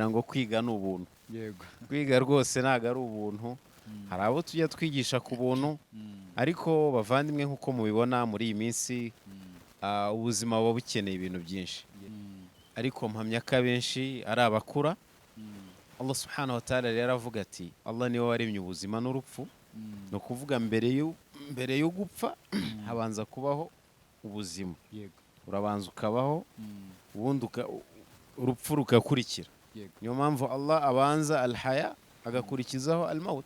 ngo kwiga ni ubuntu. Yego. Kwiga rwose ntago ari ubuntu. Hari abo tujya twigisha ku buntu, ariko bavandimwe nk'uko mubibona muri iyi minsi ubuzima buba bukeneye ibintu byinshi. Ariko mpamya ko abenshi ari abakura. Allah subhanahu wa ta'ala rero avuga ati Allah niwe waremye ubuzima n'urupfu. No kuvuga mbere yo gupfa habanza kubaho ubuzima. Yego. Urabanza ukabaho ubundi urupfu rukakurikira. Niyo mpamvu Allah abanza al-haya agakurikizaho al-maut.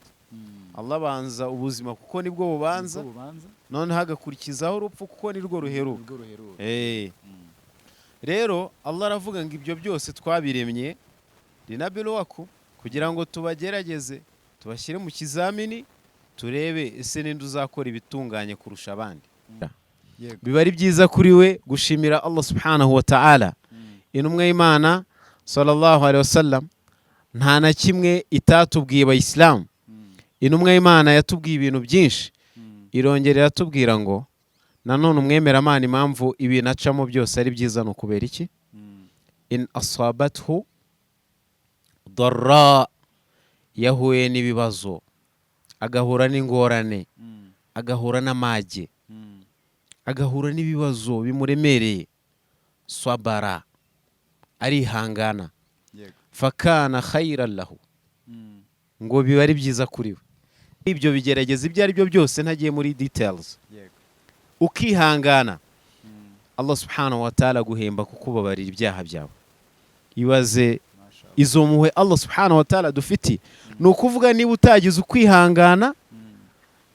Allah abanza ubuzima kuko nibwo bubanza, none hagakurikizaho urupfu kuko nirwo ruheruka. Rero Allah aravuga ngo ibyo byose twabiremye linabluwakum, kugira ngo tubagerageze, tubashyire mu kizamini, turebe ese ninde uzakora ibitunganye kurusha abandi. Biba ari byiza kuri we gushimira Allah subhanahu wa ta'ala. Intumwa y'Imana sallallahu alaihi wasallam nta na kimwe itatubwiye abayisilamu. Intumwa y'Imana yatubwiye ibintu byinshi, irongera iratubwira ngo nanone umwemeramana impamvu ibintu acamo byose ari byiza no kubera iki? In asabathu darra, yahuye n'ibibazo, agahura n'ingorane, agahura n'amage, agahura n'ibibazo bimuremereye, sabara, arihangana, fakana khayran lahu, ngo biba ari byiza kuri we. Ibyo bigerageza ibyo ari byo byose ntagiye muri details, ukihangana, Allah subhanahu wa ta'ala guhemba kukubabarira ibyaha byawe. Ibaze izo muhe Allah subhanahu wa ta'ala dufiti, ni ukuvuga niba utagize ukwihangana,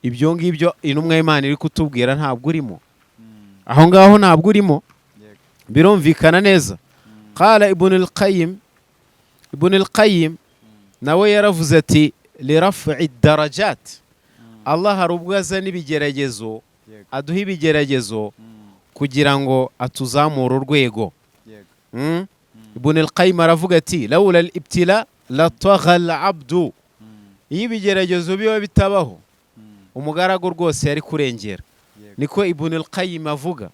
ibyo ngibyo intumwa y'Imana iri kutubwira ntabwo urimo, aho ngaho ntabwo urimo. Birumvikana neza. Qala Ibn al-Qayyim nawe yaravuze ati liraf'i darajat, Allah hari ubwo azana ibigeragezo, aduha ibigeragezo kugira ngo atuzamure urwego. Ibn al-Qayyim aravuga ati lawla al-ibtila la tagha al-abdu, iyo ibigeragezo biba bitabaho umugaragu rwose yari kurengera. Niko Ibn al-Qayyim avuga.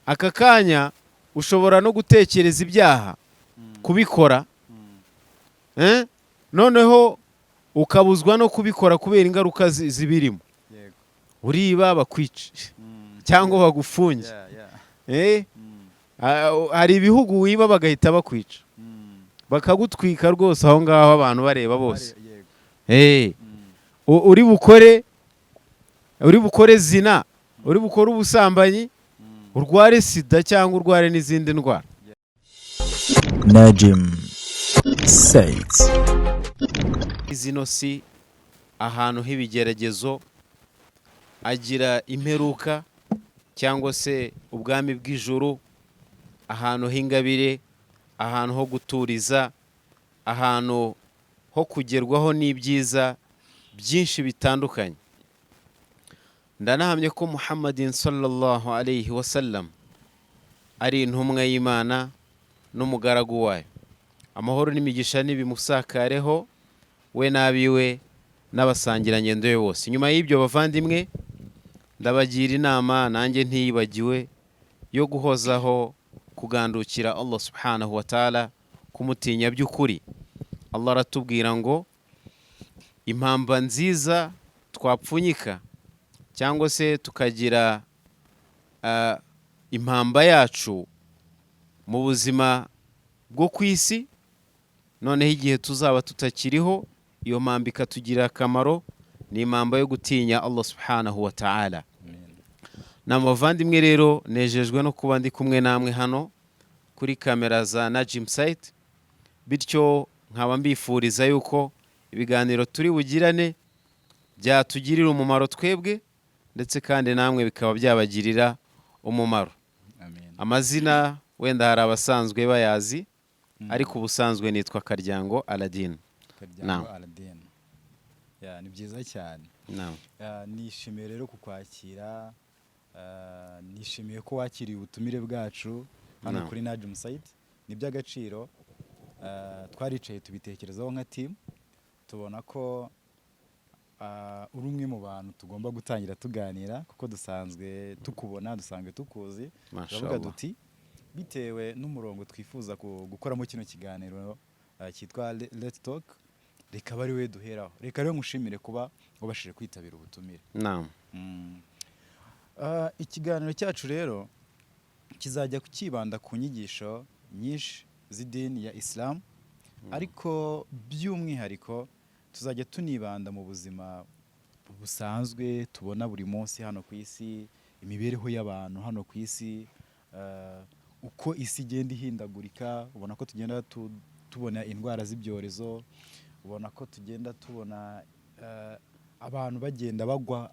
Aka kanya ushobora no gutekereza ibyaha kubikora, noneho ukabuzwa no kubikora kubera ingaruka zibirimo. Uriba bakwica cyangwa bagufunge. Hari ibihugu wiba bagahita bakwica, bakagutwika rwose aho ngaho abantu bareba bose. Uri bukore zina, uri bukore ubusambanyi, urware sida cyangwa urware n'izindi ndwara. Najim Said. Zino si ahantu h'ibigeragezo agira imperuka cyangwa se ubwami bw'ijuru, ahantu h'ingabire, ahantu ho guturiza, ahantu ho kugerwaho n'ibyiza byinshi bitandukanye. Ndanahamye ko Muhammadin sallallahu alayhi wasallam ari intumwa y'Imana n'umugaragu wayo. Amahoro n'imigisha nibimusakareho we n'abiwe n'abasangirangendo be bose. Nyuma y'ibyo bavandimwe, ndabagira inama nanjye ntiyibagiwe yo guhozaho kugandukira Allah subhanahu wa ta'ala, kumutinya by'ukuri. Allah aratubwira ngo impamba nziza twapfunyika cyangwa se tukagira impamba yacu mu buzima bwo ku isi, noneho igihe tuzaba tutakiriho iyo mpamba ikatugirira akamaro, ni impamba yo gutinya Allah subhanahu wa ta'ala. Namuvandimwe rero nejejwe no kuba ndi kumwe namwe hano kuri kamera za Najim Said, bityo nkaba mbifuriza yuko ibiganiro turi bugirane byatugirira umumaro twebwe, ndetse kandi namwe bikaba byabagirira umumaro. Amazina wenda hari abasanzwe bayazi, ariko ubusanzwe nitwa Karyango Aladin. Ni byiza cyane. Nishimiye rero kukwakira, nishimiye ko wakiriye ubutumire bwacu hano kuri Najim Said. Ni by'agaciro. Twaricaye tubitekerezaho nka team, tubona ko uri umwe mu bantu tugomba gutangira tuganira, kuko dusanzwe tukubona, dusanzwe tukuzi. Turavuga duti bitewe n'umurongo twifuza gukoramo kino kiganiro cyitwa Let's Talk, reka bari we duheraho. Reka rero ngushimire kuba wabashije kwitabira ubutumire. naam Ikiganiro cyacu rero kizajya kukibanda ku nyigisho nyinshi z'idini ya Islam, ariko by'umwihariko tuzajya tunibanda mu buzima busanzwe tubona buri munsi hano ku isi, imibereho y'abantu hano ku isi, uko isi igenda ihindagurika. Ubona ko tugenda tubona indwara z'ibyorezo, ubona ko tugenda tubona abantu bagenda bagwa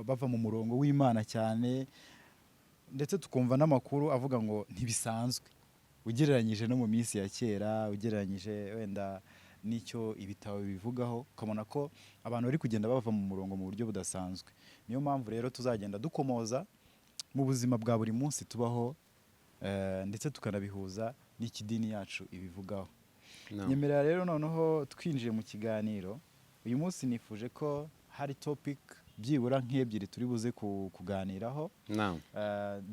bava mu murongo w'Imana cyane, ndetse tukumva n'amakuru avuga ngo ntibisanzwe ugereranyije no mu minsi ya kera, ugereranyije wenda n'icyo ibitabo bivugaho, ukabona ko abantu bari kugenda bava mu murongo mu buryo budasanzwe. Niyo mpamvu rero tuzagenda dukomoza mu buzima bwa buri munsi tubaho, ndetse tukanabihuza n'ikidini yacu ibivugaho. Nyemerera rero noneho twinjiye mu kiganiro, uyu munsi nifuje ko hari topic byibura nk'ebyiri turi buze kuganiraho.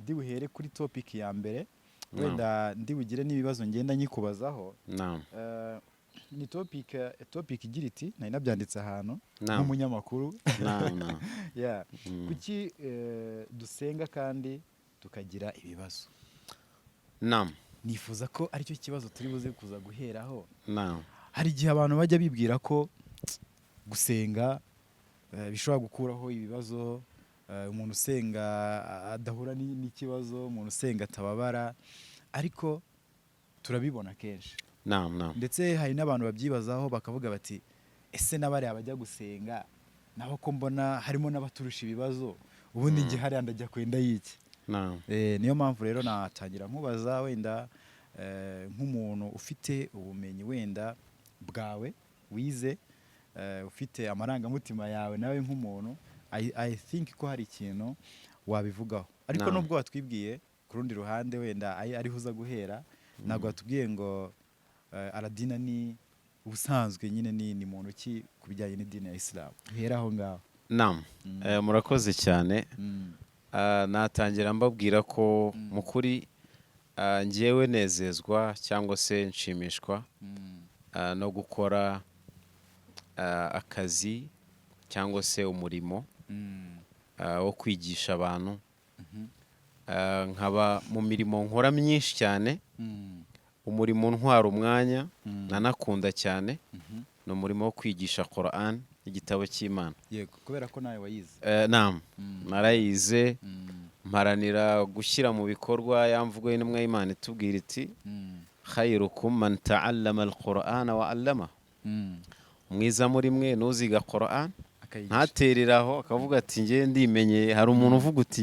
Ndi buhere kuri topic ya mbere, wenda ndi bugire n'ibibazo ngenda nyikubazaho. Ni topic igira iti, nari nabyanditse ahantu nk'umunyamakuru. Kuki dusenga kandi tukagira ibibazo? Nifuza ko aricyo kibazo turi buze kuza guheraho. Hari igihe abantu bajya bibwira ko gusenga bishobora gukuraho ibibazo, umuntu usenga adahura n'ikibazo, umuntu usenga atababara, ariko turabibona kenshi. Ndetse hari n'abantu babyibazaho bakavuga bati ese n'abariya bajya gusenga nabo ko mbona harimo n'abaturusha ibibazo, ubundi njye hariya ndajya kwenda yiki? Niyo mpamvu rero natangira nkubaza, wenda nk'umuntu ufite ubumenyi wenda bwawe wize, ufite amarangamutima yawe nawe nk'umuntu, I think ko hari ikintu wabivugaho. Ariko nubwo watwibwiye ku rundi ruhande wenda ariho uza guhera, ntabwo watubwiye ngo aradina ni ubusanzwe nyine ni muntu ki ku bijyanye n'idini ya Islam. Hera aho ngaho. Murakoze cyane. Natangira mbabwira ko mu kuri njyewe nezezwa cyangwa se nshimishwa no gukora akazi cyangwa se umurimo wo kwigisha abantu. Nkaba mu mirimo nkora myinshi cyane, umurimo ntwara umwanya nanakunda cyane, ni umurimo wo kwigisha Quran, igitabo cy'Imana. Yego, kubera ko nawe wayize. Narayize, mparanira gushyira mu bikorwa ya mvugo y'intumwa y'Imana itubwira iti khairukum man ta'allama al-Qur'ana wa 'allamahu. Mwiza muri mwe nuziga Quran ntatereraho akavuga ati njye ndimenye. Hari umuntu uvuga uti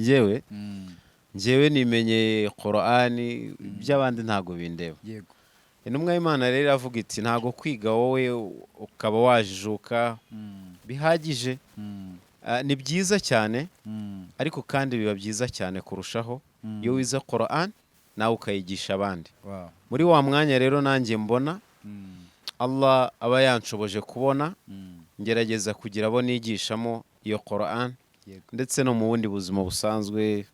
njyewe nimenye Quran, by'abandi ntago bindeba. Yego. Intumwa y'Imana rero avuga iti ntago kwiga wowe ukaba wajijuka bihagije. Ni byiza cyane, ariko kandi biba byiza cyane kurushaho iyo wize Quran nawe ukayigisha abandi. Muri wa mwanya rero nanjye mbona Allah aba yanshoboje kubona, ngerageza kugira abo nigishamo iyo Quran, ndetse no mu bundi buzima busanzwe.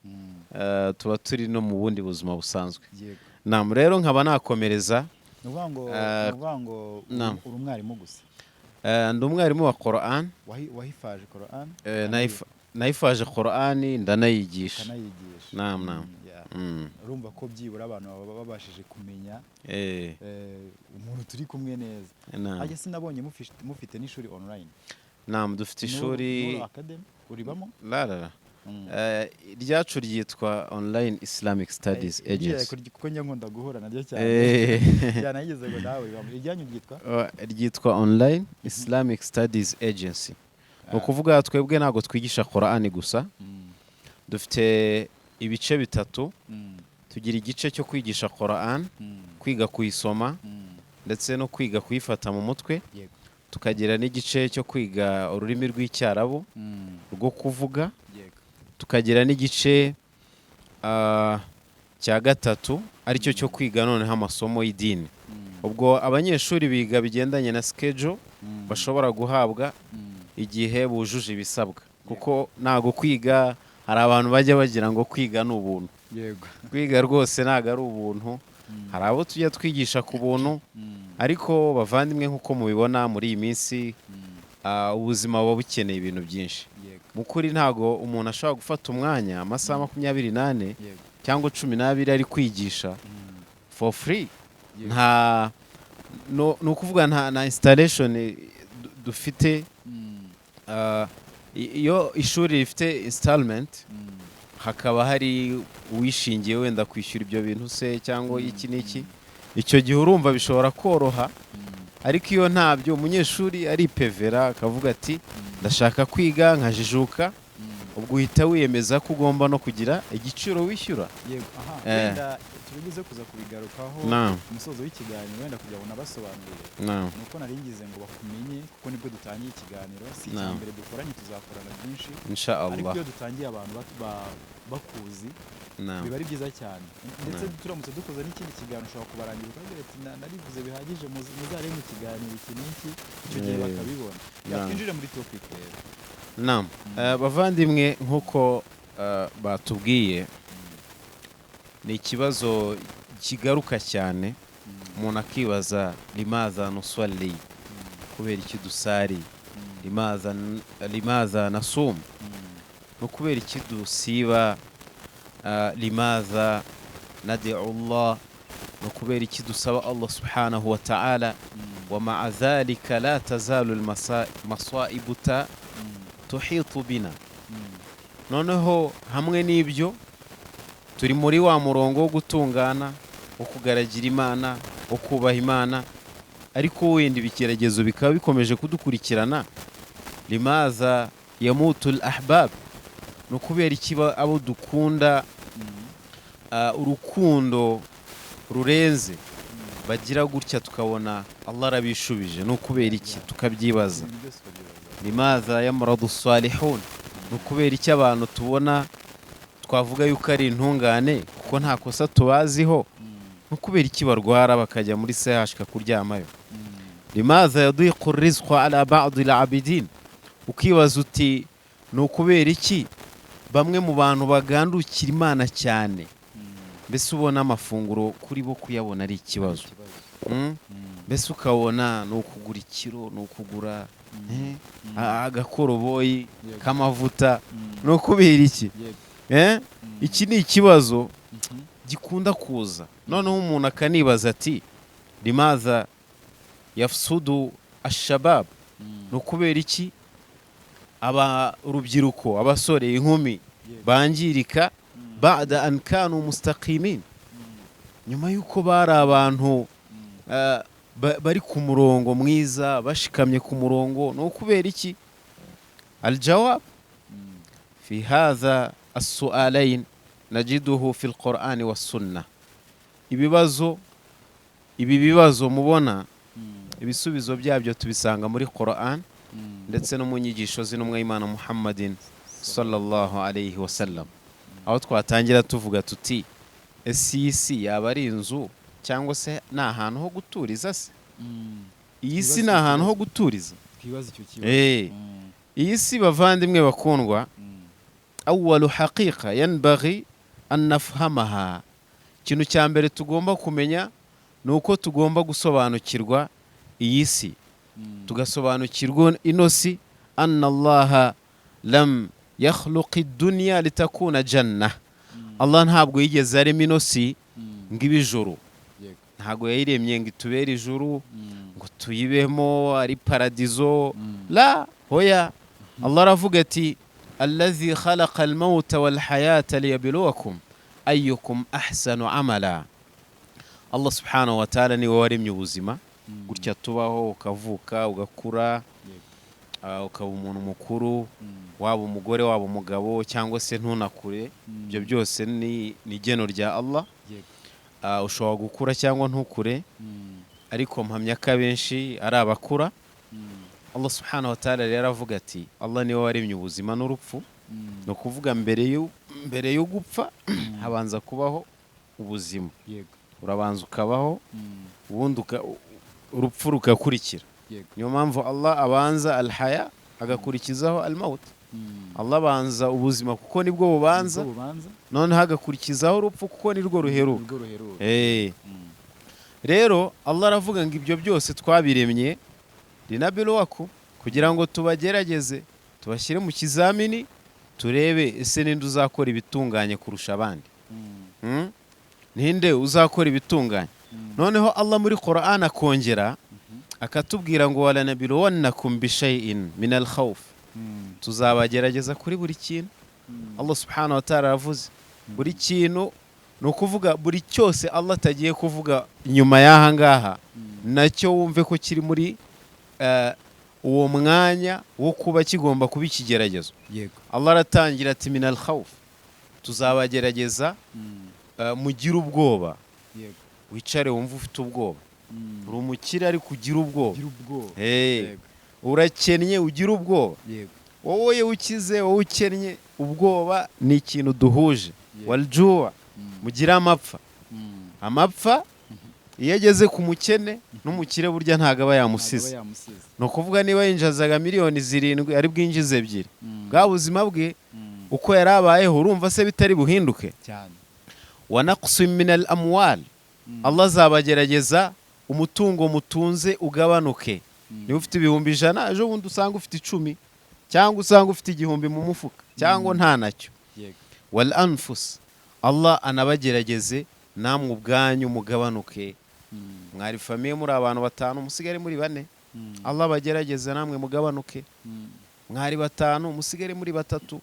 Tuba turi no mu bundi buzima busanzwe. Rero nkaba nakomereza. Nuvango uri umwarimu gusa? Ndi umwarimu wa Quran. Wahifaje Quran? Nahifaje Quran ndanayigisha. Urumva ko byibura abantu baba babashije kumenya umuntu turi kumwe neza. Ajya sinabonye mufite n'ishuri online? Dufite ishuri. Uribamo? Ryacu ryitwa Online Islamic Studies Agency. Kuko njya nkunda guhura naryo cyane. Yanayize ngo nawe uribamo. Iryanyu ryitwa Online Islamic Studies Agency. Ukuvuga twebwe ntago twigisha Quran gusa. Dufite ibice bitatu. Tugira igice cyo kwigisha Quran, kwiga kuyisoma, ndetse no kwiga kuyifata mu mutwe. Tukagira n'igice cyo kwiga ururimi rw'Icyarabu rwo kuvuga. Tukagira n'igice cya gatatu aricyo cyo kwiga noneho amasomo y'idini. Ubwo abanyeshuri biga bigendanye na schedule bashobora guhabwa igihe bujuje ibisabwa, kuko ntago kwiga, hari abantu bajya bagira ngo kwiga ni ubuntu. yego kwiga rwose ntago ari ubuntu hari abo tujya twigisha ku buntu ariko bavandimwe nk'uko mubibona muri iyi minsi ubuzima buba bukeneye ibintu byinshi mu kuri ntago umuntu ashobora gufata umwanya amasaha 28 cyangwa 12 ari kwigisha for free nta no kuvuga na installation dufite iyo ishuri rifite installment hakaba hari uwishingiye wenda kwishyura ibyo bintu se cyangwa iki n'iki icyo gihe urumva bishobora koroha ariko iyo ntabyo umunyeshuri ari pevera akavuga ati ndashaka kwiga nkajijuka ubwo uhita wiyemeza ko ugomba no kugira igiciro wishyura yego wenda tubigize kuza kubigarukaho umusozo w'ikiganiro wenda kugira ngo nabasobanurire nuko nari ngize ngo bakumenye kuko nibwo dutangiye ikiganiro si cyambere dukoranye tuzakorana byinshi inshallah ariko iyo dutangiye abantu bakuzi biba ari byiza cyane ndetse turamutse dukoze n'ikindi kiganiro ushobora kubarangira ukagira ati narivuze bihagije muzare mu kiganiro iki n'iki icyo gihe bakabibona twinjire muri topic rero bavandimwe nk'uko batubwiye ni ikibazo kigaruka cyane umuntu akibaza limaza nuswali kubera iki dusari limaza nasum no kubera iki dusiba limaza nadi'u Allah no kubera iki dusaba Allah subhanahu wa ta'ala wa ma'a dhalika la tazalu al-masaibu tuhitu bina noneho hamwe n'ibyo turi muri wa murongo wo gutungana wo kugaragira Imana wo kubaha Imana ariko wenda ibikeragezo bikaba bikomeje kudukurikirana limaza yamutu al-ahbab no kubera iki abo dukunda urukundo rurenze bagira gutya tukabona Allah arabishubije no kubera iki tukabyibaza limaza yamradu salihun no kubera iki abantu tubona twavuga yuko ari intungane kuko nta kosa tubaziho no kubera iki barwara bakajya muri sehashika kuryamayo limaza yadiqu rizqu ala ba'd al-abidin ukibaza uti no kubera iki bamwe mu bantu bagandukira Imana cyane mbese ubona amafunguro kuri bo kuyabona ari ikibazo mbese ukabona no kugura ikiro no kugura agakoroboyi k'amavuta no kubera iki iki ni ikibazo gikunda kuza noneho umuntu akanibaza ati limaza yafsudu ashabab no kubera iki urubyiruko abasore inkumi bangirika ba'da an kanu mustaqimin nyuma yuko bari abantu bari ku murongo mwiza bashikamye ku murongo no kubera iki aljawab fi hadha as-su'alain najiduhu fi al-Qur'an was-sunnah ibi bibazo mubona ibisubizo byabyo tubisanga muri Qur'an ndetse no mu nyigisho z'intumwa y'Imana Muhammadin sallallahu alayhi wa sallam aho twatangira tuvuga tuti isi yaba ari inzu cyangwa se ni ahantu ho guturiza se iyi si ni ahantu ho guturiza iyi si bavandimwe bakundwa awwalu haqiqa yanbaghi an nafhamaha ikintu cya mbere tugomba kumenya ni uko tugomba gusobanukirwa iyi si tugasobanukirwa ino si anna allaha lam yakhluqi ad-dunya litakuna janna Allah ntabwo yigeze arema ino si ng'ibijuru ntabwo yayiremye ngo itubere ijuru ngo tuyibemo ari paradizo la hoya Allah aravuga ati allazi khalaqa al-mauta wal hayata liyabluwakum ayyukum ahsanu amala Allah subhanahu wa ta'ala niwe waremye ubuzima gutya tubaho ukavuka ugakura ukaba umuntu mukuru waba umugore waba umugabo cyangwa se ntunakure ibyo byose ni igeno rya Allah ushobora gukura cyangwa ntukure ariko mpamya ko abenshi ari abakura Allah subhanahu wa ta'ala rero aravuga ati Allah niwe waremye ubuzima n'urupfu no kuvuga mbere yo gupfa habanza kubaho ubuzima urabanza ukabaho ubundi urupfu rukakurikira niyo mpamvu Allah abanza alhaya agakurikizaho almaut Allah abanza ubuzima kuko nibwo bubanza none hagakurikizaho urupfu kuko nirwo ruheruka. Rero Allah aravuga ngo ibyo byose twabiremye linabluwakum, kugira ngo tubagerageze, tubashyire mu kizamini, turebe ese ninde uzakora ibitunganye kurusha abandi. Ninde uzakora ibitunganye. Noneho Allah muri Qur'an akongera akatubwira ngo walanabluwannakum bishay'in min al-khawf, tuzabagerageza kuri buri kintu. Allah subhanahu wa ta'ala aravuze buri kintu, ni ukuvuga buri cyose Allah atagiye kuvuga nyuma y'aha ngaha nacyo wumve ko kiri muri uwo mwanya wo kuba kigomba kuba ikigeragezo. Allah aratangira ati min al-khawf, tuzabagerageza mugira ubwoba, wicare wumva ufite ubwoba. Uri umukire ariko ugira ubwoba, urakennye ugira ubwoba, wowe ukize wowe ukennye, ubwoba ni ikintu duhuje. Waljua, mugira amapfa. Amapfa iyo ageze ku mukene n'umukire burya ntago aba yamusize. Ni ukuvuga niba yinjizaga miliyoni 7 ari bwinjize 2, bwa buzima bwe uko yari abayeho urumva se bitari buhinduke cyane. Wa naqsim min al-amwal, Allah azabagerageza umutungo mutunze ugabanuke. Niba ufite 100,000 ejo bundi usanga ufite 10, cyangwa usanga ufite 1,000 mu mufuka, cyangwa nta nacyo. Wal anfus, Allah anabagerageze namwe ubwanyu mugabanuke. Mwari famiye muri abantu 5 musigare muri 4, Allah bagerageze namwe mugabanuke. Mwari 5 musigare muri 3.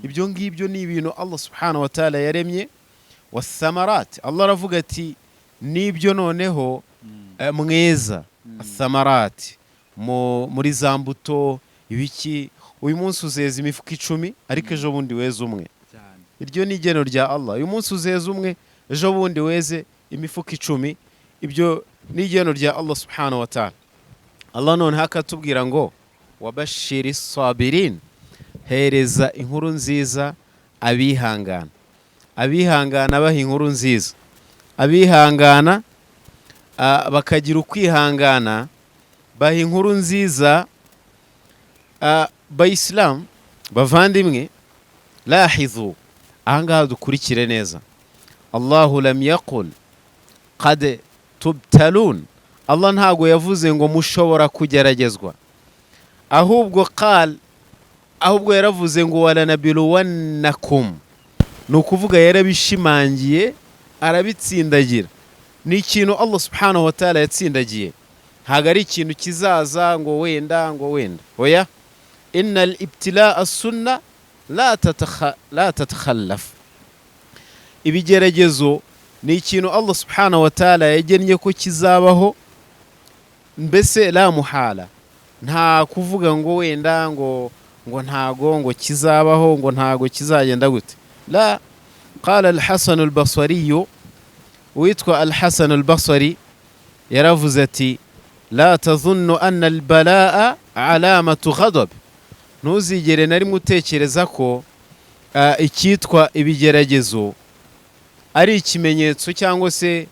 Ibyo ngibyo ni ibintu Allah subhanahu wa ta'ala yaremye. Wathamarat, Allah aravuga ati nibyo noneho mweza. Athamarat muri za mbuto ibiki, uyu munsi uzeza imifuka 10 ariko ejo bundi weze umwe. Iryo ni igeno rya Allah. Uyu munsi uzeza umwe ejo bundi weze imifuka 10. Ibyo ni igeno rya Allah subhanahu wa ta'ala. Allah none hakatubwira ngo wabashiri sabirin, hereza inkuru nziza abihangana. Abihangana baha inkuru nziza, abihangana bakagira ukwihangana, baha inkuru nziza. Bayisilamu bavandimwe, lahidhu, ahangaha dukurikire neza. Allahu lam yaqul qad tubtalun, Allah ntago yavuze ngo mushobora kugeragezwa, ahubwo yaravuze ngo walanabluwannakum, ni ukuvuga yarabishimangiye arabitsindagira. Ni ikintu Allah subhanahu wa ta'ala yatsindagiye, ntago ari ikintu kizaza ngo wenda oya. Innal ibtilaa sunna la tatakhallaf, ibigeragezo ni ikintu Allah subhanahu wa ta'ala yagennye ko kizabaho, mbese la muhala, nta kuvuga ngo wenda ngo ntago ngo kizabaho, ngo ntago kizagenda gute. La, qala al-Hasan al-Basri, witwa al-Hasan al-Basri yaravuze ati la tadhunnu anna al-balaa alamatu ghadab, ntuzigere nari mutekereza ko icyitwa ibigeragezo ari ikimenyetso cyangwa se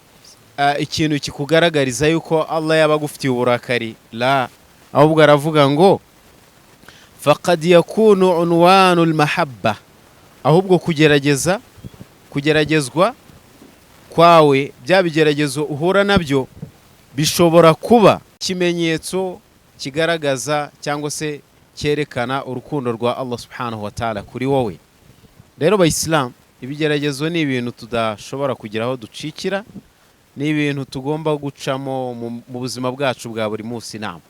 ikintu kikugaragariza yuko Allah yaba agufitiye uburakari. La, ahubwo aravuga ngo faqad yakunu unwanu al-mahabba, ahubwo kugeragezwa kwawe, bya bigeragezo uhura nabyo bishobora kuba ikimenyetso kigaragaza cyangwa se cyerekana urukundo rwa Allah subhanahu wa ta'ala kuri wowe. Rero bayisilamu, ibigeragezo ni ibintu tudashobora kugeraho ducikira, ni ibintu tugomba gucamo mu buzima bwacu bwa buri munsi. Nama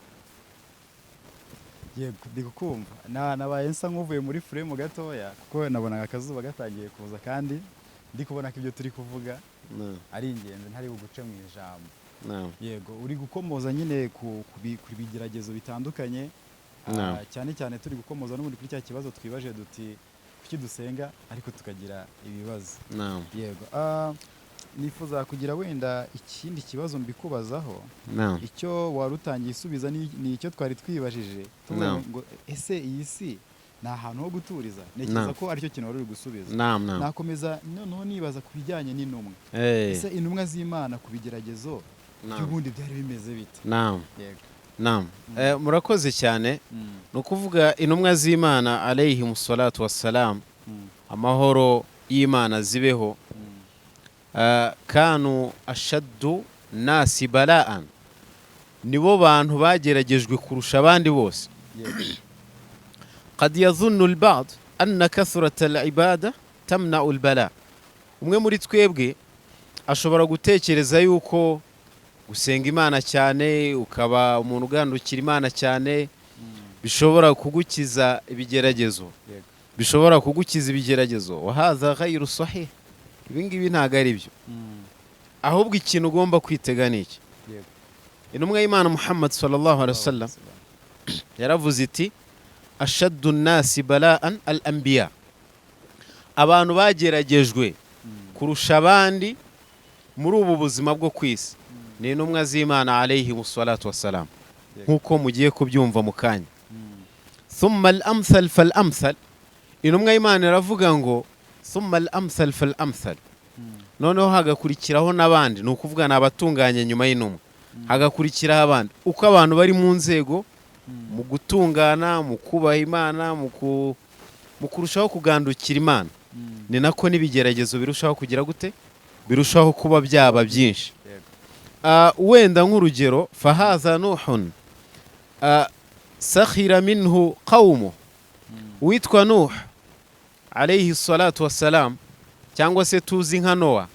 yego ndikukumva nabaye nsa nk'uvuye muri frame gatoya, kuko nabonaga akazuba gatangiye kuza kandi ndikubona ko ibyo turi kuvuga ari ingenzi, ntari buguce mu ijambo. Yego uri gukomoza nyine ku bigeragezo bitandukanye, cyane cyane turi gukomoza n'ubundi kuri cya kibazo twibaje duti kuki dusenga ariko tukagira ibibazo. Yego nifuza kugira wenda ikindi kibazo mbikubazaho. Icyo warutangiye isubiza ni icyo twari twibajije, ngo ese iyi si ni ahantu ho guturiza. Ntekereza ko aricyo kintu wari uri gusubiza. Nakomeza noneho nibaza ku bijyanye n'intumwa. Ese intumwa z'Imana ku bigeragezo by'ubundi byari bimeze bite? Yego Naam. Murakoze cyane. Ni ukuvuga intumwa z'Imana alayhimu salatu wassalam, amahoro y'Imana zibeho, kanu ashaddu nasi bala'an, nibo bantu bageragejwe kurusha abandi bose. qad yadhunnu al-ba'd anna kathrata al-ibada tamna'u al-bala. Umwe muri twebwe ashobora gutekereza yuko gusenga Imana cyane, ukaba umuntu ugandukira Imana cyane, bishobora kugukiza ibigeragezo, bishobora kugukiza ibigeragezo. wa hadha ghayru sahih, ibi ngibi ntago ari byo. Ahubwo ikintu ugomba kwitega ni iki? Intumwa y'Imana Muhammad sallallahu alaihi wasallam yaravuze iti ashaddu nasi bala'an al-anbiya, abantu bageragejwe kurusha abandi muri ubu buzima bwo kwisi ni intumwa z'Imana alayhimu salatu wassalam, nkuko mugiye kubyumva mu kanya. thumma al-amthal fal-amthal, intumwa y'Imana iravuga ngo thumma al-amthal fal-amthal, noneho hagakurikiraho n'abandi, ni ukuvuga ni abatunganye nyuma y'intumwa, hagakurikiraho abandi. Uko abantu bari mu nzego mu gutungana, mu kubaha Imana, mu kurushaho kugandukira Imana, ni nako n'ibigeragezo birushaho kugira gute, birushaho kuba byaba byinshi. Wenda nk'urugero, fahaza nuhun sakhira minhu qawmu, witwa Nuh alayhi salatu wassalam, cyangwa se tuzi nka Nowa,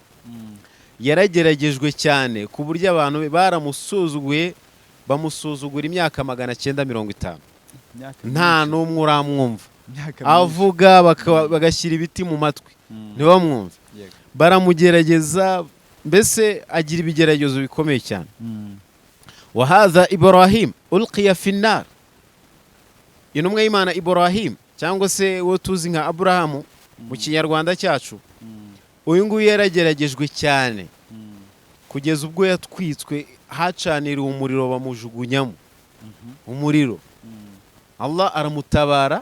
yarageragejwe cyane ku buryo abantu baramusuzuguye, bamusuzugura imyaka 950. Nta n'umwe uramwumva avuga, bagashyira ibiti mu matwi ntibamwumve. Baramugerageza, mbese agira ibigeragezo bikomeye cyane. wa hadha Ibrahim ulqiya fi an-nar, intumwa y'Imana Ibrahim, cyangwa se wo tuzi nka Aburahamu mu kinyarwanda cyacu, uyu nguyu yarageragejwe cyane kugeza ubwo yatwitswe, hacaniriwe umuriro bamujugunyamo umuriro. Allah aramutabara,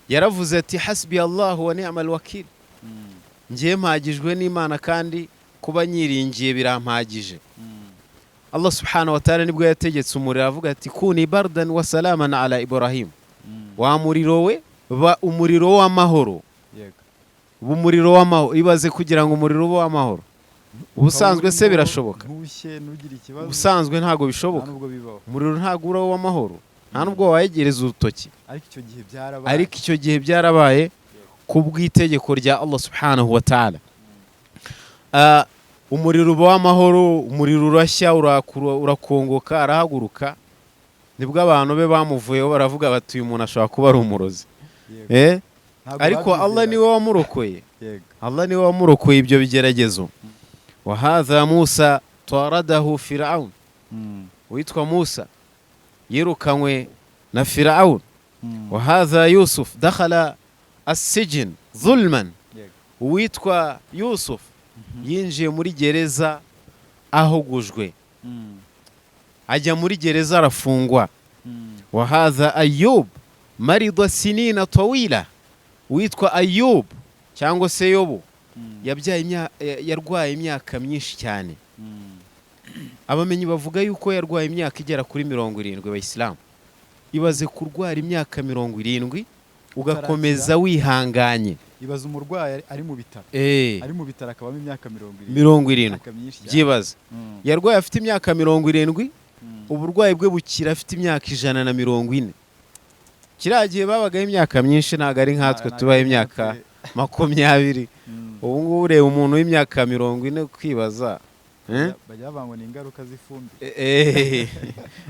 yaravuze ati hasbi Allahu wa ni'mal wakil, ngiye mpagijwe n'Imana kandi kuba nyiringiye birampagije. Allah subhanahu wa ta'ala nibwo yategetse umuriro avuga ati kuni bardan wa salaman ala Ibrahim, wa muriro we ba umuriro w'amahoro. Umuriro w'amahoro, ibaze kugira ngo umuriro ube w'amahoro. Ubusanzwe se birashoboka? Ubusanzwe ntago bishoboka. Umuriro ntago ura w'amahoro, nta nubwo wayegereza urutoki. Ariko icyo gihe byarabaye kubw'itegeko rya Allah subhanahu wa ta'ala. Umuriro uba w'amahoro, umuriro urashya, urakongoka, arahaguruka. Nibwo abantu be bamuvuyeho baravuga bati uyu muntu ashobora kuba ari umurozi. Ariko Allah niwe wamurokoye, Allah niwe wamurokoye ibyo bigeragezo. wa hadha Musa taradahu Firaun, witwa Musa yirukanywe na Firaun. wa hadha Yusuf dakhala as-sijn zulman, witwa Yusuf yinjiye muri gereza ahogujwe, ajya muri gereza arafungwa. wa hadha Ayub marida sinina tawila, witwa Ayub cyangwa se Yobu yarwaye imyaka myinshi cyane. Abamenyi bavuga yuko yarwaye imyaka igera kuri 70. Abayisilamu, ibaze kurwara imyaka 70 ugakomeza wihanganye. Ibaze umurwayi ari mu bitaro, ari mu bitaro akabamo imyaka 70. Byibaze yarwaye afite imyaka 70, uburwayi bwe bukira afite imyaka 140. Kiragiye babagaho imyaka myinshi, ntago ari nkatwe tubaye imyaka 20. Ubu ngubu ureba umuntu w'imyaka 40 kwibaza, bajya bangwa n'ingaruka z'ifumbire.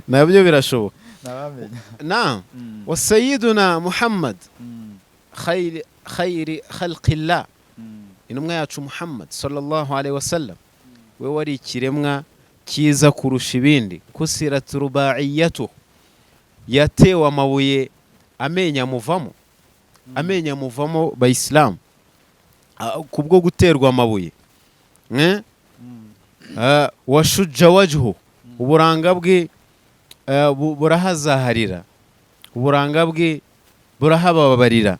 Nabyo birashoboka. Naam. wa sayyiduna Muhammad khayri khalqillah, intumwa yacu Muhammad sallallahu alaihi wasallam, we wari ikiremwa kiza kurusha ibindi. kusirat rubaiyatu, yatewe amabuye amenya muvamo, amenya muvamo bayisilamu kubwo guterwa amabuye. washujja wajhu, uburanga bwe burahazaharira, uburanga bwe burahababarira.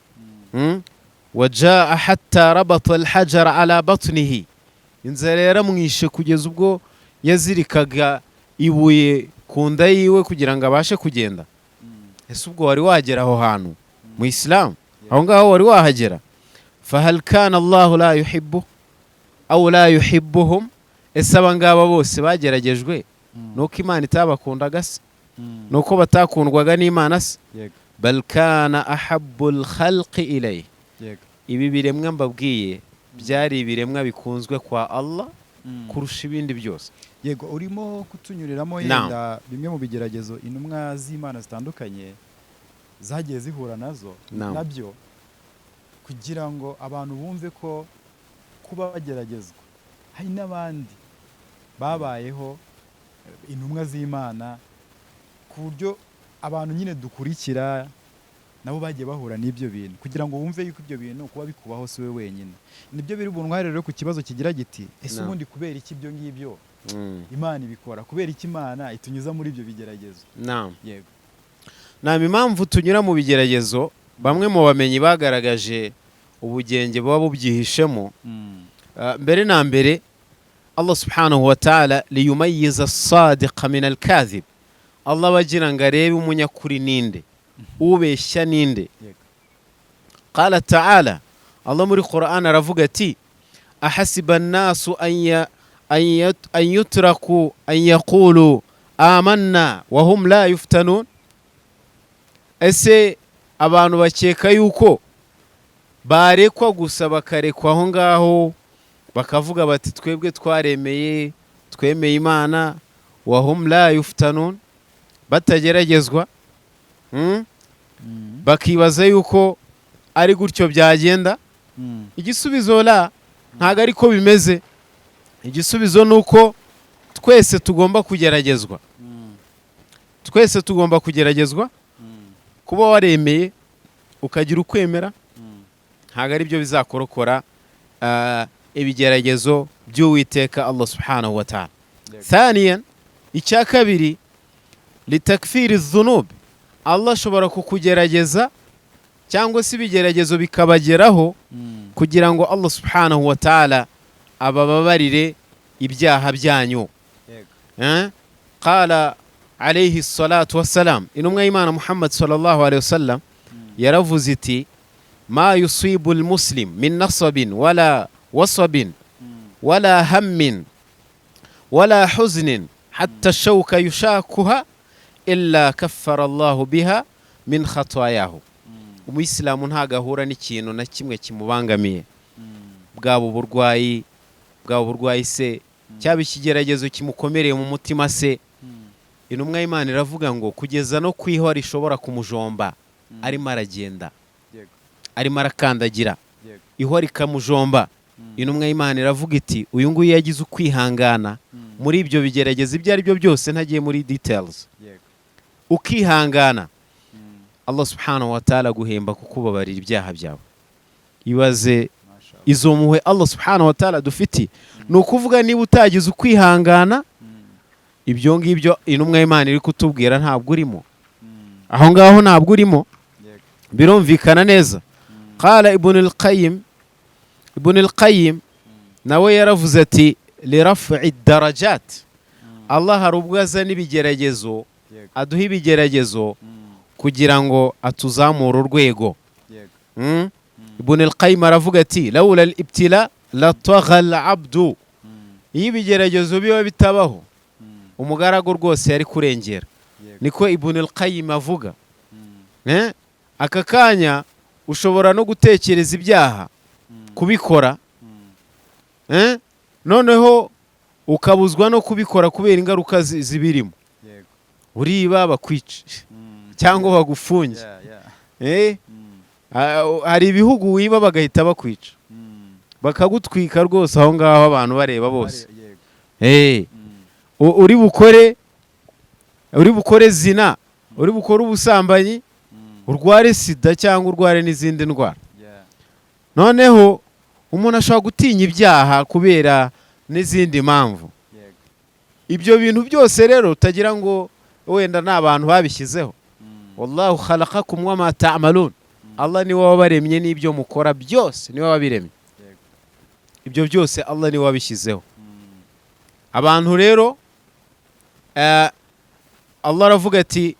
wajaa hatta rabata alhajara ala batnihi, inzara yaramwishe kugeza ubwo yazirikaga ibuye ku nda yiwe kugira ngo abashe kugenda. Ese ubwo wari wagera aho hantu mu Islam? Aho ngaho wari wahagera? Fahal kana Allahu la yuhibbu aw la yuhibbuhum? Ese abangaba bose bageragejwe nuko Imana itabakundaga se? Nuko batakundwaga n'Imana se? Bal kana ahabbul khalqi ilayhi. Ibi biremwa mbabwiye byari ibiremwa bikunzwe kwa Allah kurusha ibindi byose. Yego, urimo kutunyuriramo yenda bimwe mu bigeragezo intumwa z'Imana zitandukanye zagiye zihura nazo nabyo, kugira ngo abantu bumve ko kuba bageragezwa hari n'abandi babayeho intumwa z'Imana, ku buryo abantu nyine dukurikira nabo bagiye bahura n'ibyo bintu, kugira ngo wumve yuko ibyo bintu kuba bikubaho si we wenyine. Nibyo biri buntware rero ku kibazo kigira giti ese ubundi kubera iki ibyo ngibyo Imana ibikora? Kubera iki Imana itunyuza muri ibyo bigeragezo? Yego, impamvu tunyura mu bigeragezo, bamwe mu bamenyi bagaragaje ubugenge buba bubyihishemo. Mbere na mbere Allah subhanahu wa ta'ala liyumayyiza as-sadiqa min al-kadhib. Allah bagira ngo arebe umunyakuri ninde, ubeshya ninde. Qala ta'ala, Allah muri Qur'an aravuga ati ahasiba an-nasu an yutraku an yaqulu amanna wa hum la yuftanun. Ese abantu bakeka yuko barekwa gusa bakarekwa aho ngaho bakavuga bati twebwe twaremeye, twemeye Imana, wa hum la yuftanun, batageragezwa? Bakibaza yuko ari gutyo byagenda? Igisubizo la, ntago ariko bimeze. Igisubizo nuko twese tugomba kugeragezwa. Twese tugomba kugeragezwa. Kuba waremeye ukagira ukwemera ntago ari byo bizakorokora ibigeragezo by'Uwiteka Allah subhanahu wa ta'ala. Thaniyan, icya kabiri, litakfiri dhunub. Allah ashobora kukugerageza cyangwa se ibigeragezo bikabageraho kugira ngo Allah subhanahu wa ta'ala abababarire ibyaha byanyu. Qala alayhi salatu wassalam, intumwa y'Imana Muhammad sallallahu alayhi wasallam yaravuze iti ma yusibu al-muslim min nasabin wala wasabin wala hammin wala huznin hatta shawka yushakuha illa kaffara Allahu biha min khatayahu. Umuyisilamu ntagahura n'ikintu na kimwe kimubangamiye, bwaba uburwayi se, cyaba ikigeragezo kimukomereye mu mutima se. Intumwa y'Imana iravuga ngo kugeza no kwihwa rishobora kumujomba arimo aragenda, arimo arakandagira, ihwa rikamujomba. Intumwa y'Imana iravuga iti uyu nguyu yagize ukwihangana muri ibyo bigerageza ibyo ari byo byose, ntagiye muri details, ukihangana, Allah subhanahu wa ta'ala guhemba kukubabarira ibyaha byawe. Ibaze izo muhe Allah subhanahu wa ta'ala dufiti. Ni ukuvuga niba utagize ukwihangana, ibyo ngibyo intumwa y'Imana iri kutubwira ntabwo urimo aho ngaho, ntabwo urimo. Birumvikana neza. Qala Ibn al-Qayyim nawe yaravuze ati liraf'i darajat. Allah hari ubwo azana ibigeragezo, aduha ibigeragezo kugira ngo atuzamure urwego. Ibn al-Qayyim aravuga ati lawla al-ibtila la tagha al-abdu. Iyo ibigeragezo biba bitabaho umugaragu rwose yari kurengera. Niko Ibn al-Qayyim avuga. Aka kanya ushobora no gutekereza ibyaha kubikora, noneho ukabuzwa no kubikora kubera ingaruka zibirimo. Uriba bakwica cyangwa bagufunge. Hari ibihugu wiba bagahita bakwica, bakagutwika rwose aho ngaho abantu bareba bose. Uri bukore zina, uri bukore ubusambanyi, urware sida cyangwa urware n'izindi ndwara. Noneho umuntu ashobora gutinya ibyaha kubera n'izindi mpamvu. Ibyo bintu byose rero utagira ngo wenda n'abantu babishyizeho. Wallahu khalaqakum wama ta'malun. Allah niwe wabaremye n'ibyo mukora byose, niwe wabiremye. Ibyo byose Allah niwe wabishyizeho. Abantu rero Allah aravuga ati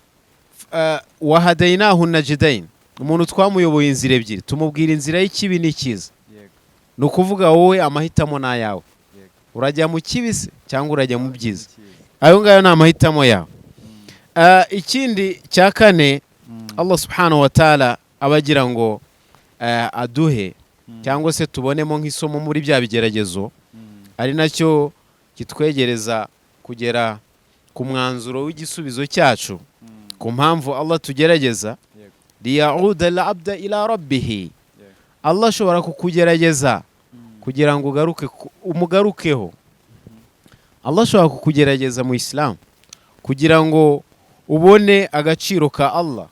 wahadaynahu najdain, umuntu twamuyoboye inzira ebyiri, tumubwira inzira y'ikibi n'ikiza. Ni ukuvuga wowe amahitamo ni ayawe, urajya mu kibi se cyangwa urajya mu byiza. Ayo ngayo ni amahitamo yawe. Ikindi cya kane, Allah subhanahu wa ta'ala abagira ngo aduhe cyangwa se tubonemo nk'isomo muri bya bigeragezo, ari nacyo kitwegereza kugera ku mwanzuro w'igisubizo cyacu, ku mpamvu Allah tugerageza. liyauda al-abda ila rabbihi, Allah ashobora kukugerageza kugira ngo umugarukeho. Allah ashobora kukugerageza mu Islam kugira ngo ubone agaciro ka Allah,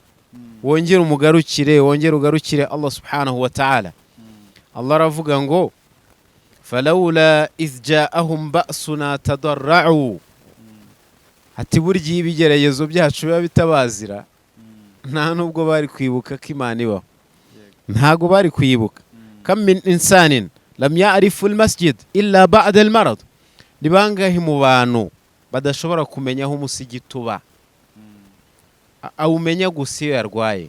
wongere umugarukire, wongere ugarukire Allah subhanahu wa ta'ala. Allah aravuga ngo falawla iz ja'ahum ba'suna tadarra'u, ati burya ibigeragezo byacu biba bitabazira nta nubwo bari kwibuka ko Imana ibaho, ntago bari kwibuka. kam min insanin lam ya'rifu al-masjid illa ba'da al-marad, ni bangahe mu bantu badashobora kumenya aho umusigiti uba, awumenya gusa iyo yarwaye.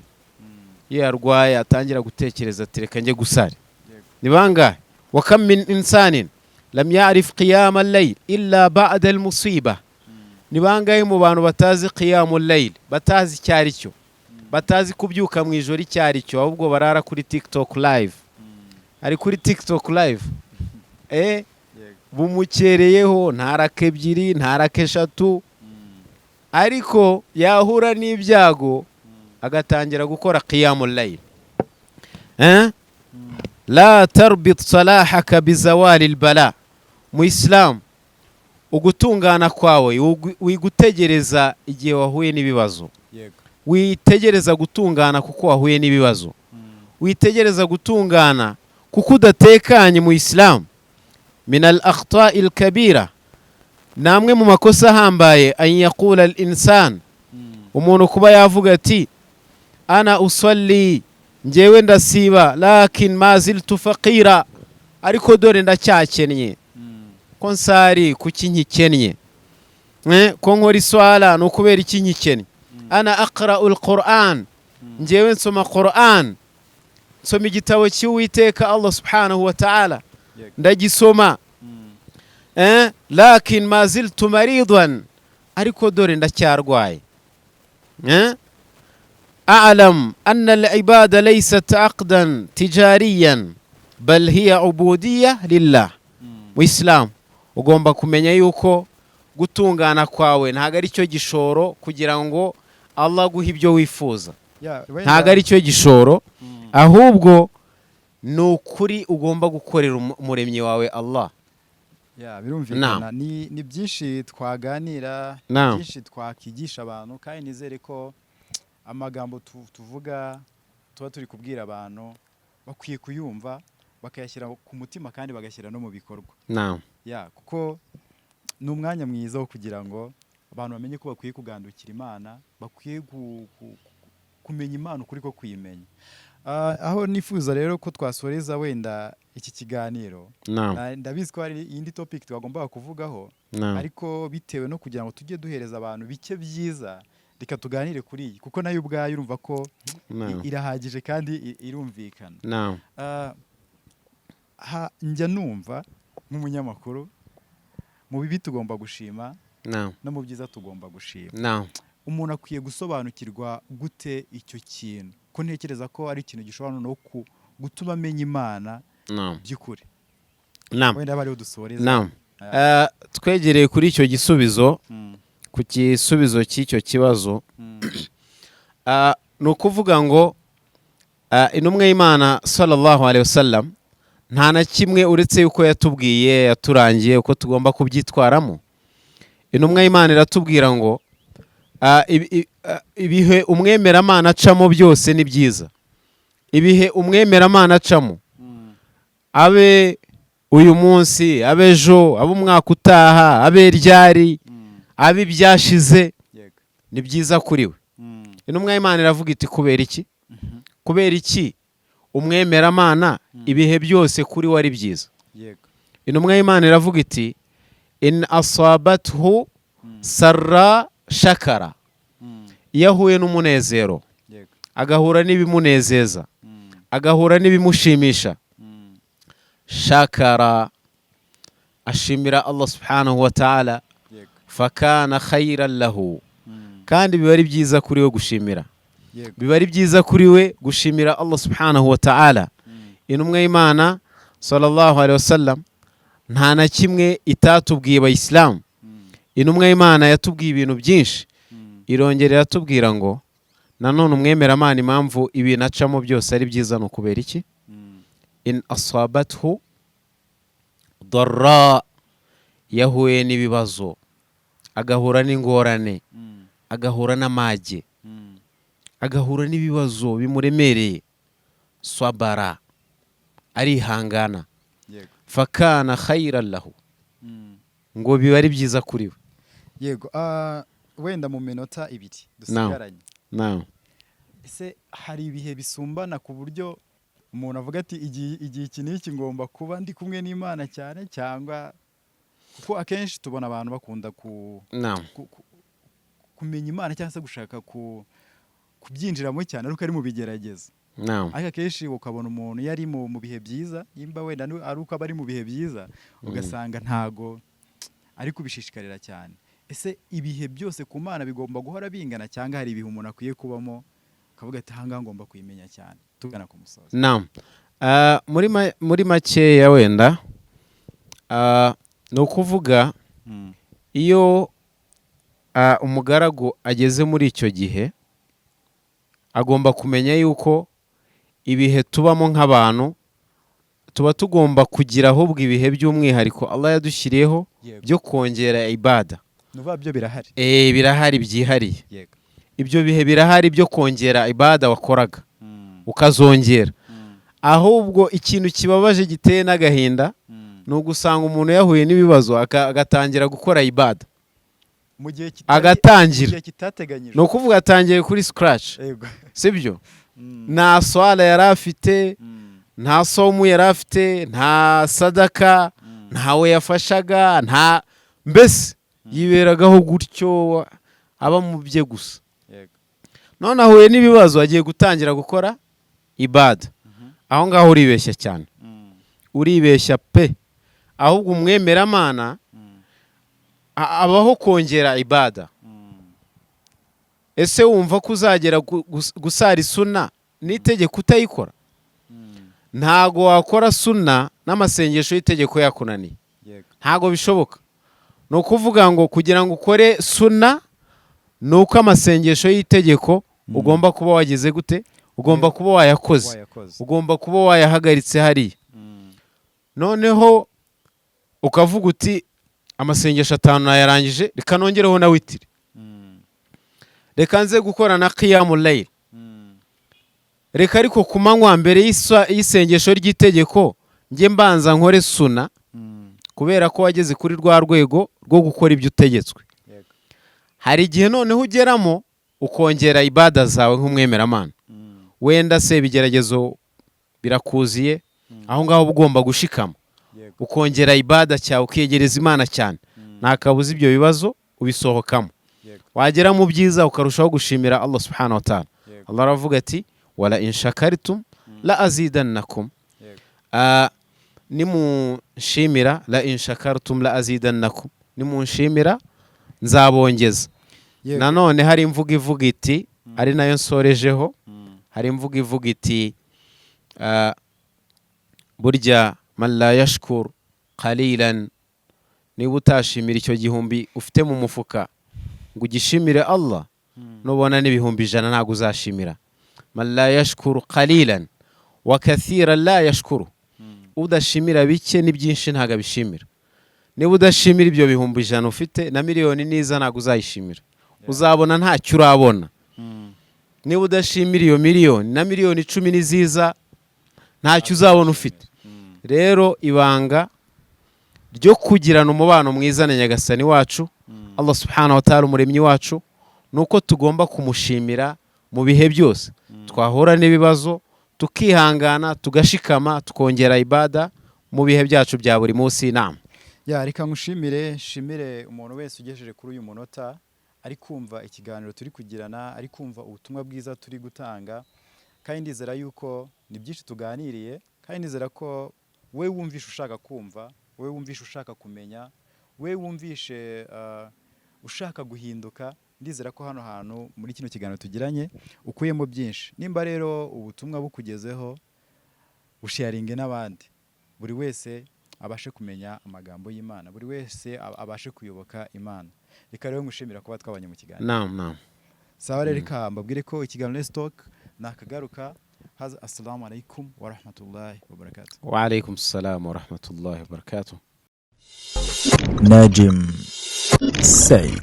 Iyo yarwaye atangira gutekereza ati reka njye gusari. Ni bangahe? wa kam min insanin lam ya'rif qiyam al-layl illa ba'da al-musiba, ni bangahe mu bantu batazi qiyamul layl, batazi icyari cyo, batazi kubyuka mu ijoro icyari cyo, ahubwo barara kuri TikTok live. Ari kuri TikTok live bumukereyeho ntarake ebyiri ntarake eshatu, ariko yahura n'ibyago agatangira gukora qiyamul layl. la tarbit salahaka bizawali albala, mu Islam ugutungana kwawe wigutegereza igihe wahuye n'ibibazo, witegereza gutungana kuko wahuye n'ibibazo, witegereza gutungana kuko udatekanye. mu Islam min al-akhta'i al-kabira, namwe mu makosa ahambaye an yaqula al-insan, umuntu kuba yavuga ati ana usalli, njyewe ndasiba, lakin ma ziltu faqira, ariko dore ndacyakennye. ko nsari kuki nkikennye, ko nkora iswala no kubera iki nkikennye. ana aqra'u al-Qur'an, njyewe nsoma Qur'an, nsoma igitabo cy'Uwiteka Allah subhanahu wa ta'ala, ndagisoma. lakin ma ziltu maridan, ariko dore ndacyarwaye. a'lam anna al-ibada laysat aqdan tijariyan bal hiya ubudiyya lillah. mu Islam ugomba kumenya yuko gutungana kwawe ntago ari cyo gishoro kugira ngo Allah aguhe ibyo wifuza, ntago ari cyo gishoro, ahubwo ni ukuri ugomba gukorera umuremyi wawe Allah. birumvikana. ni byinshi twaganira, byinshi twakigisha abantu, kandi nizere ko amagambo tuvuga tuba turi kubwira abantu bakwiye kuyumva, bakayashyira ku mutima kandi bagashyira no mu bikorwa. kuko ni umwanya mwiza wo kugira ngo abantu bamenye ko bakwiye kugandukira Imana, bakwiye kumenya Imana ukuri ko kuyimenya. aho nifuza rero ko twasoreza wenda iki kiganiro, ndabizi ko hari indi topic twagombaga kuvugaho, ariko bitewe no kugira ngo tujye duhereza abantu bike byiza, reka tuganire kuri iyi, kuko nayo ubwayo urumva ko irahagije kandi irumvikana. njya numva nk'umunyamakuru, mu bibi tugomba gushima no mu byiza tugomba gushima. umuntu akwiye gusobanukirwa gute icyo kintu, ko ntekereza ko ari ikintu gishobora no gutuma amenya Imana by'ukuri. wenda bariho dusoreza. twegereye kuri icyo gisubizo, ku gisubizo cy'icyo kibazo. ni ukuvuga ngo intumwa y'Imana sallallahu alaihi wasallam nta na kimwe uretse yuko yatubwiye, yaturangiye uko tugomba kubyitwaramo. intumwa y'Imana iratubwira ngo ibihe umwemeramana acamo byose ni byiza. ibihe umwemeramana acamo, abe uyu munsi, abe ejo, abe umwaka utaha, abe ryari, abe ibyashize, ni byiza kuri we. intumwa y'Imana iravuga iti kubera iki? kubera iki umwemeramana ibihe byose kuri we ari byiza? intumwa y'Imana iravuga iti in asabathu sarra shakara iyo ahuye n'umunezero yego agahura n'ibimunezeza Mm. agahura n'ibimushimisha Mm. shakara ashimira Allah subhanahu wa ta'ala yego fakana khayran lahu Mm. kandi biba ari byiza kuri we gushimira yego biba ari byiza kuri we gushimira Allah subhanahu wa ta'ala Mm. intumwa y'Imana sallallahu alaihi wasallam nta na kimwe itatubwiye abayisilamu Mm. intumwa y'Imana yatubwiye ibintu byinshi Mm. irongera iratubwira ngo nanone umwemeramana impamvu ibintu acamo byose ari byiza ni ukubera iki Mm. in asabathu darra yahuye n'ibibazo agahura n'ingorane Mm. agahura n'amage Mm. agahura n'ibibazo bimuremereye swabara arihangana yego fakana khayran lahu Mm. ngo biba ari byiza kuri we yego wenda mu minota ibiri dusigaranye naam ese hari ibihe bisumbana ku buryo umuntu avuga ati igihe iki n'iki ngomba kuba ndi kumwe n'Imana cyane, cyangwa kuko akenshi tubona abantu bakunda naam kumenya Imana cyangwa se gushaka kubyinjiramo cyane ariko ari mu bigerageza, naam ariko akenshi ukabona umuntu yari mu bihe byiza, yimba wenda ari uko aba ari mu bihe byiza ugasanga ntago ari kubishishikarira cyane. Ese ibihe byose ku Mana bigomba guhora bingana cyangwa hari ibihe umuntu akwiye kubamo akavuga ati ahangaha ngomba kuyimenya cyane tugana ku musozi? naam muri makeya wenda ni ukuvuga iyo umugaragu ageze muri icyo gihe agomba kumenya yuko ibihe tubamo nk'abantu tuba tugomba kugira ahubwo ibihe by'umwihariko Allah yadushyiriyeho byo kongera ibada. Nuva byo birahari? Birahari byihariye. Yego. Ibyo bihe birahari byo kongera ibada wakoraga ukazongera. Ahubwo ikintu kibabaje giteye n'agahinda ni ugusanga umuntu yahuye n'ibibazo agatangira gukora ibada mu gihe agatangira kitateganyijwe, ni ukuvuga atangiye kuri scratch. Yego. Sibyo? Nta swala yari afite, nta somu yari afite, nta sadaka, ntawe yafashaga, nta mbese yiberagaho gutyo aba mu bye gusa. Yego. None ahuye n'ibibazo agiye gutangira gukora ibada. Aho ngaho uribeshya cyane, uribeshya pe. Ahubwo umwemeramana abaho kongera ibada. Ese wumva ko uzagera gusara isuna n'itegeko utayikora? Ntago wakora suna n'amasengesho y'itegeko yakunaniye, ntago bishoboka. Ni ukuvuga ngo kugira ngo ukore suna ni uko amasengesho y'itegeko ugomba kuba wagize gute, ugomba kuba wayakoze, ugomba kuba wayahagaritse hariya. Noneho ukavuga uti amasengesho 5 nayarangije, reka nongereho na witiri, reka nze gukora na qiyamul layl, reka ariko ku manywa mbere y'isengesho ry'itegeko njye mbanza nkore suna, kubera ko wageze kuri rwa rwego rwo gukora ibyo utegetswe. Hari igihe noneho ugeramo ukongera ibada zawe nk'umwemeramana. Wenda se ibigeragezo birakuziye, aho ngaho ugomba gushikama ukongera ibada cyawe ukiyegereza Imana cyane, nta kabuza ibyo bibazo ubisohokamo. Wagera mu byiza ukarushaho gushimira Allah subhanahu wa ta'ala. Allah aravuga ati wala in shakartum la azidannakum, nimunshimira la in shakartum la azidannakum, nimunshimira nzabongeza. Nanone hari imvugo ivuga iti, ari nayo nsorejeho, hari imvugo ivuga iti burya man la yashkur qalilan, niba utashimira icyo gihumbi ufite mu mufuka ngo ugishimire Allah, nubona n'ibihumbi 100 ntabwo uzashimira. Man la yashkuru qalilan wa kathiran la yashkuru, udashimira bike ni byinshi ntabwo abishimira. Niba udashimira ibyo bihumbi 100 ufite na miliyoni niza ntabwo uzayishimira, uzabona ntacyo urabona. Niba udashimira iyo miliyoni na miliyoni 10 niziza ntacyo uzabona ufite. Rero ibanga ryo kugirana umubano mwiza na Nyagasani wacu Allah subhanahu wa ta'ala umuremyi wacu nuko tugomba kumushimira mu bihe byose. Twahura n'ibibazo tukihangana, tugashikama, tukongera ibada mu bihe byacu bya buri munsi. Inama reka ngushimire, shimire umuntu wese ugejeje kuri uyu munota ari kumva ikiganiro turi kugirana, ari kumva ubutumwa bwiza turi gutanga, kandi ndizera yuko ni byinshi tuganiriye, kandi ndizera ko we wumvishe ushaka kumva, we wumvishe ushaka kumenya, we wumvishe ushaka guhinduka, ndizera ko hano hantu muri kino kiganiro tugiranye ukuyemo byinshi. Nimba rero ubutumwa bukugezeho, usharinge n'abandi, buri wese abashe kumenya amagambo y'Imana, buri wese abashe kuyoboka Imana. Reka rero ngushimira kuba twabanye mu kiganiro. Naam. Sawa rero, reka mbabwire ko ikiganiro Let's Talk nakagaruka. Assalamu alaikum wa rahmatullahi wa barakatuh. Wa alaikum assalam wa rahmatullahi wa barakatuh. Najim Said.